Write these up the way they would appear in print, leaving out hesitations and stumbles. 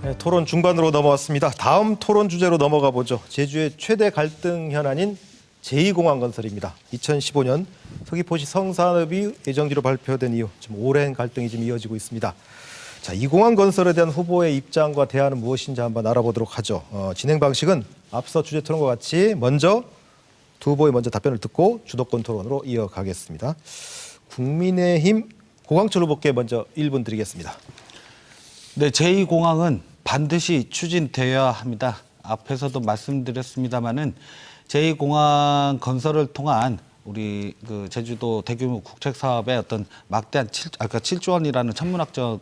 네, 토론 중반으로 넘어왔습니다. 다음 토론 주제로 넘어가 보죠. 제주의 최대 갈등 현안인 제2공항 건설입니다. 2015년 서귀포시 성산읍이 예정지로 발표된 이후 좀 오랜 갈등이 좀 이어지고 있습니다. 자, 이 공항 건설에 대한 후보의 입장과 대안은 무엇인지 한번 알아보도록 하죠. 진행 방식은 앞서 주제 토론과 같이 먼저 두 후보의 먼저 답변을 듣고 주도권 토론으로 이어가겠습니다. 국민의힘 고광철 후보께 먼저 1분 드리겠습니다. 네, 제2공항은 반드시 추진되어야 합니다. 앞에서도 말씀드렸습니다마는 제2공항 건설을 통한 우리 그 제주도 대규모 국책 사업에 어떤 막대한 7조 원이라는 천문학적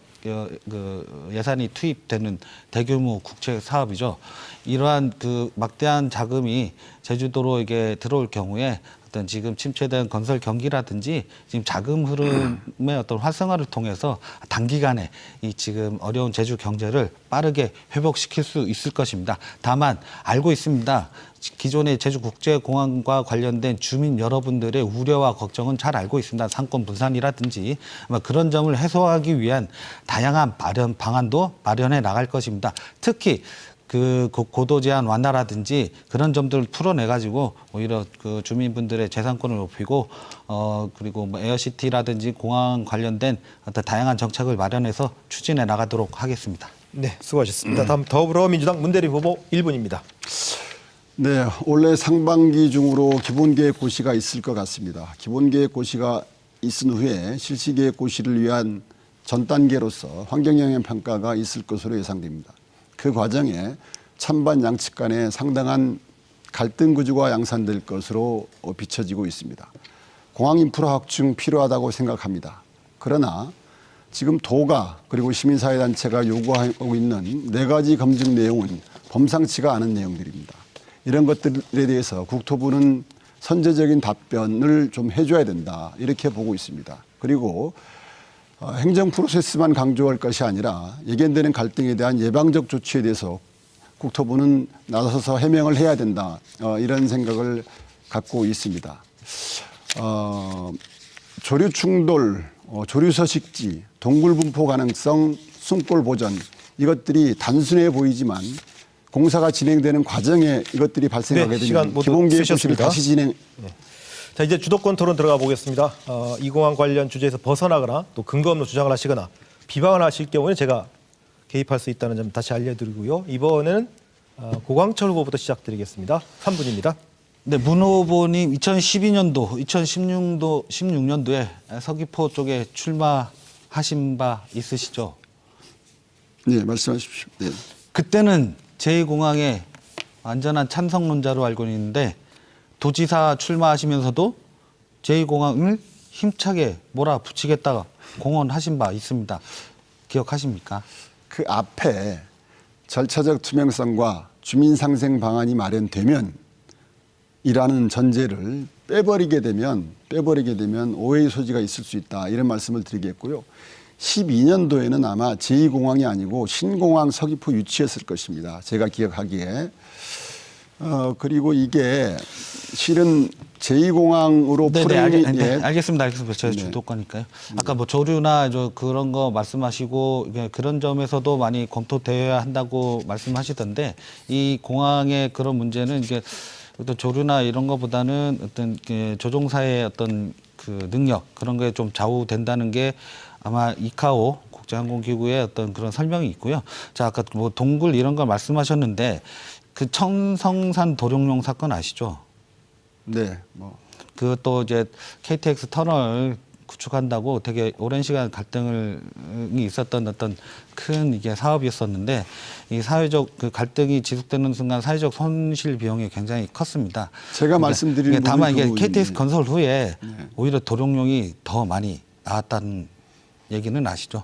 예산이 투입되는 대규모 국책 사업이죠. 이러한 그 막대한 자금이 제주도로 이게 들어올 경우에 어떤 지금 침체된 건설 경기라든지 지금 자금 흐름의 어떤 활성화를 통해서 단기간에 이 지금 어려운 제주 경제를 빠르게 회복시킬 수 있을 것입니다. 다만 알고 있습니다. 기존의 제주국제공항과 관련된 주민 여러분들의 우려와 걱정은 잘 알고 있습니다. 상권 분산이라든지 그런 점을 해소하기 위한 다양한 방안도 마련해 나갈 것입니다. 특히 그 고도 제한 완화라든지 그런 점들을 풀어내 가지고 오히려 그 주민분들의 재산권을 높이고 그리고 뭐 에어시티라든지 공항 관련된 어떤 다양한 정책을 마련해서 추진해 나가도록 하겠습니다. 네, 수고하셨습니다. 다음 더불어민주당 문대리 후보 1분입니다. 네, 올해 상반기 중으로 기본계획 고시가 있을 것 같습니다. 기본계획 고시가 있은 후에 실시계획 고시를 위한 전 단계로서 환경영향 평가가 있을 것으로 예상됩니다. 그 과정에 찬반 양측 간에 상당한 갈등 구조가 양산될 것으로 비춰지고 있습니다. 공항 인프라 확충 필요하다고 생각합니다. 그러나 지금 도가 그리고 시민사회단체가 요구하고 있는 4가지 검증 내용은 범상치가 않은 내용들입니다. 이런 것들에 대해서 국토부는 선제적인 답변을 좀 해줘야 된다 이렇게 보고 있습니다. 그리고 행정 프로세스만 강조할 것이 아니라 예견되는 갈등에 대한 예방적 조치에 대해서 국토부는 나서서 해명을 해야 된다 이런 생각을 갖고 있습니다. 조류 충돌, 조류 서식지, 동굴 분포 가능성, 숨골 보전 이것들이 단순해 보이지만 공사가 진행되는 과정에 이것들이 발생하게 되면 기본계획 고시를 다시 진행. 네. 자, 이제 주도권 토론 들어가 보겠습니다. 이 공항 관련 주제에서 벗어나거나 또 근거 없는 주장을 하시거나 비방을 하실 경우에는 제가 개입할 수 있다는 점 다시 알려드리고요. 이번에는 고광철 후보부터 시작드리겠습니다. 3분입니다. 네, 문 후보님 2012년도, 2016년도에 서귀포 쪽에 출마하신 바 있으시죠? 네, 말씀하십시오. 네. 그때는 제2공항의 완전한 찬성론자로 알고 있는데 도지사 출마하시면서도 제2공항을 힘차게 몰아붙이겠다가 공언하신 바 있습니다. 기억하십니까? 그 앞에 절차적 투명성과 주민상생 방안이 마련되면 이라는 전제를 빼버리게 되면 오해의 소지가 있을 수 있다 이런 말씀을 드리겠고요. 12년도에는 아마 제2공항이 아니고 신공항 서귀포 유치였을 것입니다. 제가 기억하기에. 그리고 이게 실은 제2공항으로 프레임이 알겠습니다. 제가 주도권이니까요. 아까 뭐 조류나 그런 거 말씀하시고 그런 점에서도 많이 검토되어야 한다고 말씀하시던데 이 공항의 그런 문제는 이게 어떤 조류나 이런 거보다는 어떤 조종사의 어떤 그 능력 그런 게 좀 좌우된다는 게 아마 이카오 국제항공기구의 어떤 그런 설명이 있고요. 자, 아까 뭐 동굴 이런 걸 말씀하셨는데 그 청성산 도룡뇽 사건 아시죠? 네. 그것도 이제 KTX 터널 구축한다고 되게 오랜 시간 갈등이 있었던 어떤 큰 이게 사업이었었는데 이 사회적 그 갈등이 지속되는 순간 사회적 손실 비용이 굉장히 컸습니다. 제가 말씀드린 다만 이게 KTX 건설 후에 오히려 도룡뇽이 더 많이 나왔다는 얘기는 아시죠?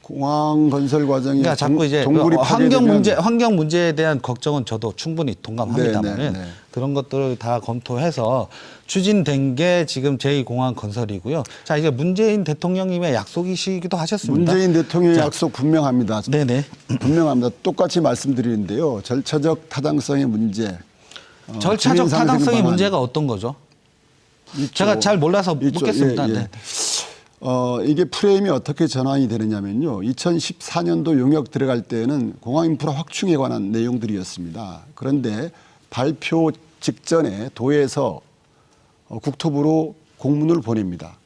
공항 건설 과정에 그러니까 자꾸 이제 환경 문제에 대한 걱정은 저도 충분히 동감합니다만은 그런 것들을 다 검토해서 추진된 게 지금 제2공항 건설이고요. 자, 이제 문재인 대통령님의 약속이시기도 하셨습니다. 문재인 대통령의 약속 분명합니다. 네네. 분명합니다. 똑같이 말씀드리는데요. 절차적 타당성의 문제. 절차적 타당성의 문제가 어떤 거죠? 제가 잘 몰라서 묻겠습니다. 예. 네. 이게 프레임이 어떻게 전환이 되느냐면요. 2014년도 용역 들어갈 때는 공항 인프라 확충에 관한 내용들이었습니다. 그런데 발표 직전에 도에서 국토부로 공문을 보냅니다.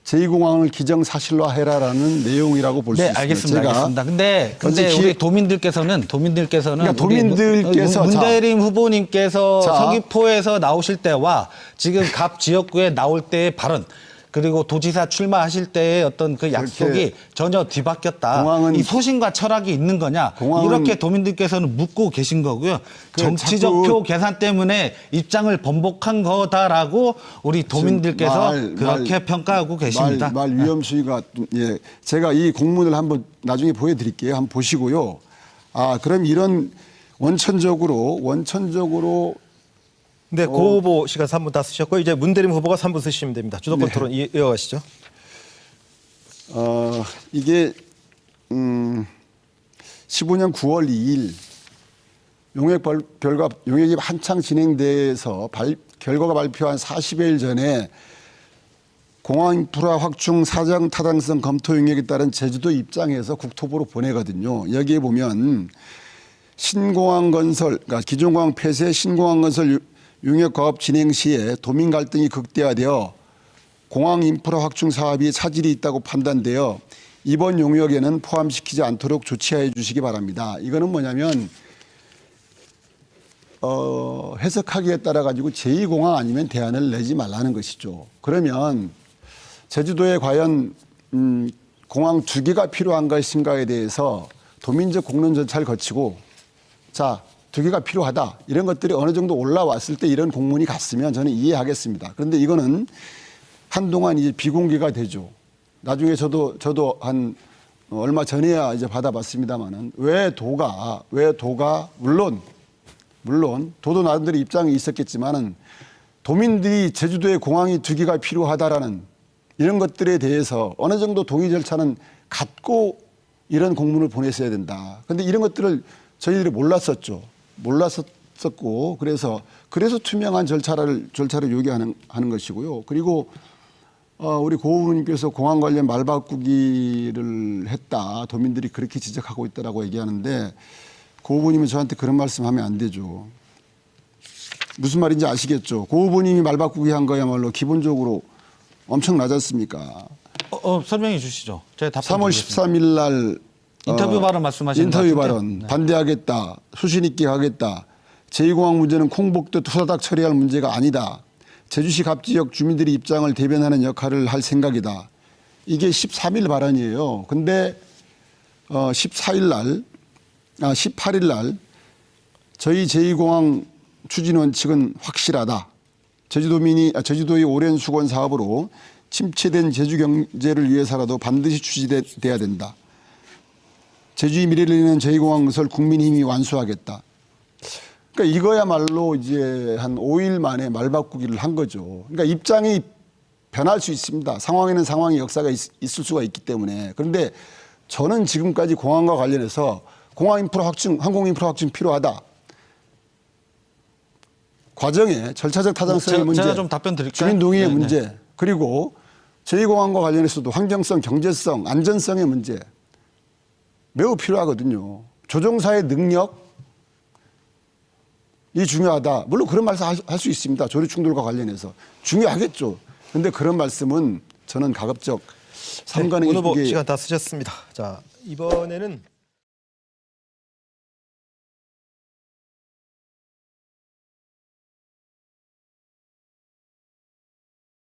제2공항을 기정사실화해라라는 내용이라고 볼 수 네, 있습니다. 알겠습니다. 알겠습니다. 근데 어제 우리 도민들께서는 그러니까 도민들께서 문대림 후보님께서 자. 서귀포에서 나오실 때와 지금 갑 지역구에 나올 때의 발언 그리고 도지사 출마하실 때의 어떤 그 약속이 전혀 뒤바뀌었다. 공항은- 이 소신과 철학이 있는 거냐. 공항은- 이렇게 도민들께서는 묻고 계신 거고요. 정치적 자꾸- 표 계산 때문에 입장을 번복한 거다라고 우리 도민들께서 그렇게 평가하고 계십니다. 말 위험 수위가 예, 제가 이 공문을 한번 나중에 보여드릴게요. 한번 보시고요. 아 그럼 이런 원천적으로 네, 고 후보 시간 3분 다 쓰셨고 이제 문대림 후보가 3분 쓰시면 됩니다. 주도권 네. 토론 이어가시죠. 이게 15년 9월 2일 용역이 한창 진행돼서 결과가 발표한 40여일 전에 공항 인프라 확충 사정 타당성 검토 용역에 따른 제주도 입장에서 국토부로 보내거든요. 여기에 보면 신공항 건설, 그러니까 기존 공항 폐쇄 신공항 건설 용역 과업 진행 시에 도민 갈등이 극대화되어 공항 인프라 확충 사업이 차질이 있다고 판단되어 이번 용역에는 포함시키지 않도록 조치하여 주시기 바랍니다. 이거는 뭐냐면 해석하기에 따라 가지고 제2공항 아니면 대안을 내지 말라는 것이죠. 그러면 제주도에 과연 공항 2개가 필요한 것인가에 대해서 도민적 공론 절차를 거치고 자 2개가 필요하다 이런 것들이 어느 정도 올라왔을 때 이런 공문이 갔으면 저는 이해하겠습니다. 그런데 이거는 한동안 이제 비공개가 되죠. 나중에 저도 한 얼마 전에야 이제 받아봤습니다만은 왜 도가 물론 도도 나름대로 입장이 있었겠지만은 도민들이 제주도에 공항이 2개가 필요하다라는 이런 것들에 대해서 어느 정도 동의 절차는 갖고 이런 공문을 보냈어야 된다. 그런데 이런 것들을 저희들이 몰랐었고 그래서 투명한 절차를 요구하는 것이고요. 그리고 우리 고 후보님께서 공항 관련 말 바꾸기를 했다. 도민들이 그렇게 지적하고 있다라고 얘기하는데 고 후보님은 저한테 그런 말씀하면 안 되죠. 무슨 말인지 아시겠죠? 고 후보님이 말 바꾸기 한 거야말로 기본적으로 엄청 나지 않습니까? 설명해 주시죠. 제가 답변 3월 드리겠습니다. 13일 날 인터뷰 발언 말씀하시는 것 인터뷰 같은데. 발언 네. 반대하겠다. 수신 있게 하겠다. 제2공항 문제는 콩복도 투사닥 처리할 문제가 아니다. 제주시 갑지역 주민들의 입장을 대변하는 역할을 할 생각이다. 이게 13일 발언이에요. 근데 18일 날 저희 제2공항 추진 원칙은 확실하다. 제주도의 오랜 수건 사업으로 침체된 제주 경제를 위해서라도 반드시 추진돼야 된다. 제주의 미래를 위한 제2공항 건설 국민힘이 완수하겠다. 그러니까 이거야말로 이제 한 5일 만에 말 바꾸기를 한 거죠. 그러니까 입장이 변할 수 있습니다. 상황에는 상황의 역사가 있을 수가 있기 때문에. 그런데 저는 지금까지 공항과 관련해서 공항 인프라 확충, 항공 인프라 확충 필요하다. 과정에 절차적 타당성의 문제, 제가 좀 답변 드릴까요? 주민 동의의 네네. 문제, 그리고 제2공항과 관련해서도 환경성, 경제성, 안전성의 문제 매우 필요하거든요. 조종사의 능력이 중요하다. 물론 그런 말씀 할 수 있습니다. 조류 충돌과 관련해서. 중요하겠죠. 그런데 그런 말씀은 저는 가급적 삼가는 네, 오늘 시간 다 쓰셨습니다. 자, 이번에는